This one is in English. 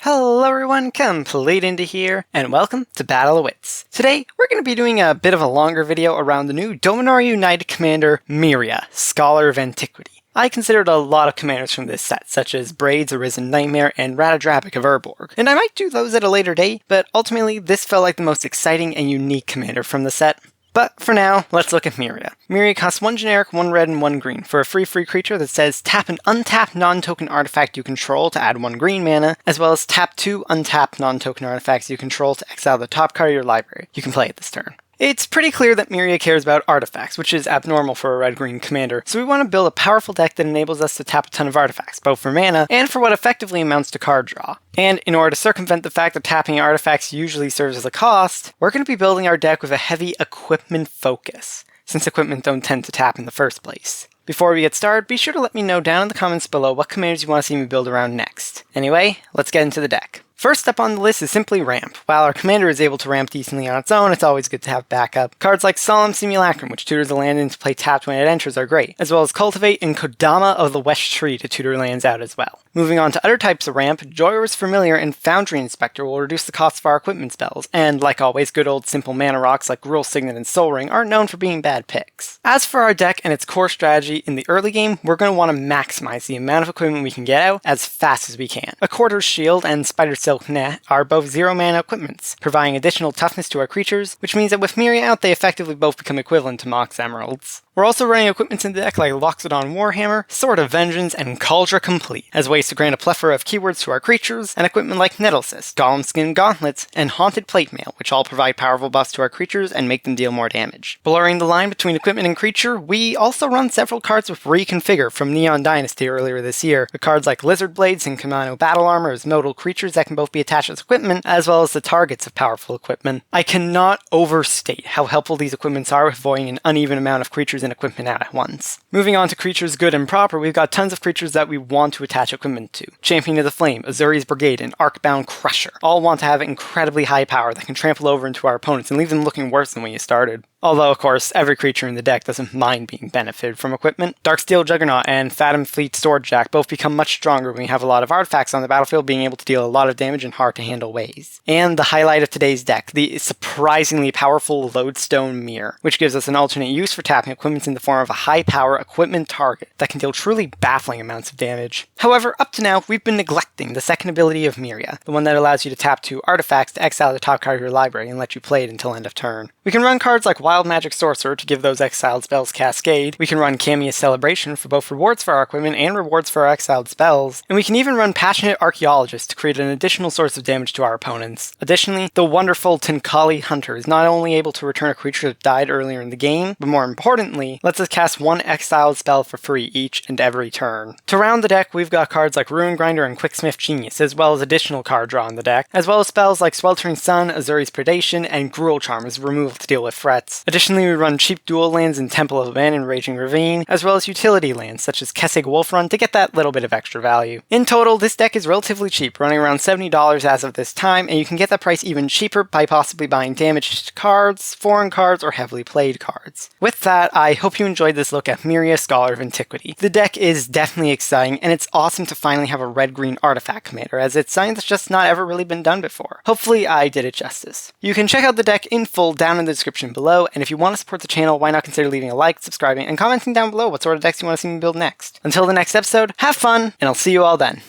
Hello everyone, CompleteIndie here, and welcome to Battle of Wits. Today, we're going to be doing a bit of a longer video around the new Dominar United commander, Meria, Scholar of Antiquity. I considered a lot of commanders from this set, such as Braids, Arisen Nightmare, and Ratadrapic of Urborg, and I might do those at a later date, but ultimately this felt like the most exciting and unique commander from the set. But for now, let's look at Meria. Meria costs 1 generic, 1 red, and 1 green for a free creature that says tap an untapped non-token artifact you control to add 1 green mana, as well as tap 2 untapped non-token artifacts you control to exile the top card of your library. You can play it this turn. It's pretty clear that Meria cares about artifacts, which is abnormal for a red-green commander, so we want to build a powerful deck that enables us to tap a ton of artifacts, both for mana and for what effectively amounts to card draw. And in order to circumvent the fact that tapping artifacts usually serves as a cost, we're going to be building our deck with a heavy equipment focus, since equipment don't tend to tap in the first place. Before we get started, be sure to let me know down in the comments below what commanders you want to see me build around next. Anyway, let's get into the deck. First up on the list is simply Ramp. While our commander is able to ramp decently on its own, it's always good to have backup. Cards like Solemn Simulacrum, which tutors the land into play tapped when it enters, are great, as well as Cultivate and Kodama of the West Tree to tutor lands out as well. Moving on to other types of ramp, Joyous Familiar and Foundry Inspector will reduce the cost of our equipment spells, and like always, good old simple mana rocks like Gruul Signet and Sol Ring aren't known for being bad picks. As for our deck and its core strategy, in the early game, we're going to want to maximize the amount of equipment we can get out as fast as we can. A Quarter's Shield and Spider Silk Net are both 0 mana equipments, providing additional toughness to our creatures, which means that with Meria out, they effectively both become equivalent to Mox Emeralds. We're also running equipments in the deck like Loxodon Warhammer, Sword of Vengeance, and Cauldron Complete, as ways to grant a plethora of keywords to our creatures, and equipment like Nettlecyst, Golem Skin Gauntlets, and Haunted Plate Mail, which all provide powerful buffs to our creatures and make them deal more damage. Blurring the line between equipment and creature, we also run several cards with Reconfigure from Neon Dynasty earlier this year, with cards like Lizard Blades and Kamano Battle Armor as modal creatures that can both be attached as equipment, as well as the targets of powerful equipment. I cannot overstate how helpful these equipments are with voiding an uneven amount of creatures and equipment out at once. Moving on to creatures good and proper, we've got tons of creatures that we want to attach equipment to. Champion of the Flame, Azuri's Brigade, and Arcbound Crusher all want to have incredibly high power that can trample over into our opponents and leave them looking worse than when you started. Although, of course, every creature in the deck doesn't mind being benefited from equipment. Darksteel Juggernaut and Fathom Fleet Swordjack both become much stronger when we have a lot of artifacts on the battlefield, being able to deal a lot of damage in hard-to-handle ways. And the highlight of today's deck, the surprisingly powerful Lodestone Mirror, which gives us an alternate use for tapping equipment in the form of a high-power equipment target that can deal truly baffling amounts of damage. However, up to now, we've been neglecting the second ability of Meria, the one that allows you to tap 2 artifacts to exile the top card of your library and let you play it until end of turn. We can run cards like Wild Magic Sorcerer to give those exiled spells cascade, we can run Kamia's Celebration for both rewards for our equipment and rewards for our exiled spells, and we can even run Passionate Archaeologist to create an additional source of damage to our opponents. Additionally, the wonderful Tenkali Hunter is not only able to return a creature that died earlier in the game, but more importantly, lets us cast 1 exiled spell for free each and every turn. To round the deck, we've got cards like Ruin Grinder and Quicksmith Genius, as well as additional card draw in the deck, as well as spells like Sweltering Sun, Azuri's Predation, and Gruul Charm as removal to deal with threats. Additionally, we run cheap dual lands in Temple of Aben and Raging Ravine, as well as utility lands such as Kessig Wolf Run to get that little bit of extra value. In total, this deck is relatively cheap, running around $70 as of this time, and you can get that price even cheaper by possibly buying damaged cards, foreign cards, or heavily played cards. With that, I hope you enjoyed this look at Meria, Scholar of Antiquity. The deck is definitely exciting, and it's awesome to finally have a red-green artifact commander, as it's something that's just not ever really been done before. Hopefully I did it justice. You can check out the deck in full down in the description below, and if you want to support the channel, why not consider leaving a like, subscribing, and commenting down below what sort of decks you want to see me build next. Until the next episode, have fun, and I'll see you all then.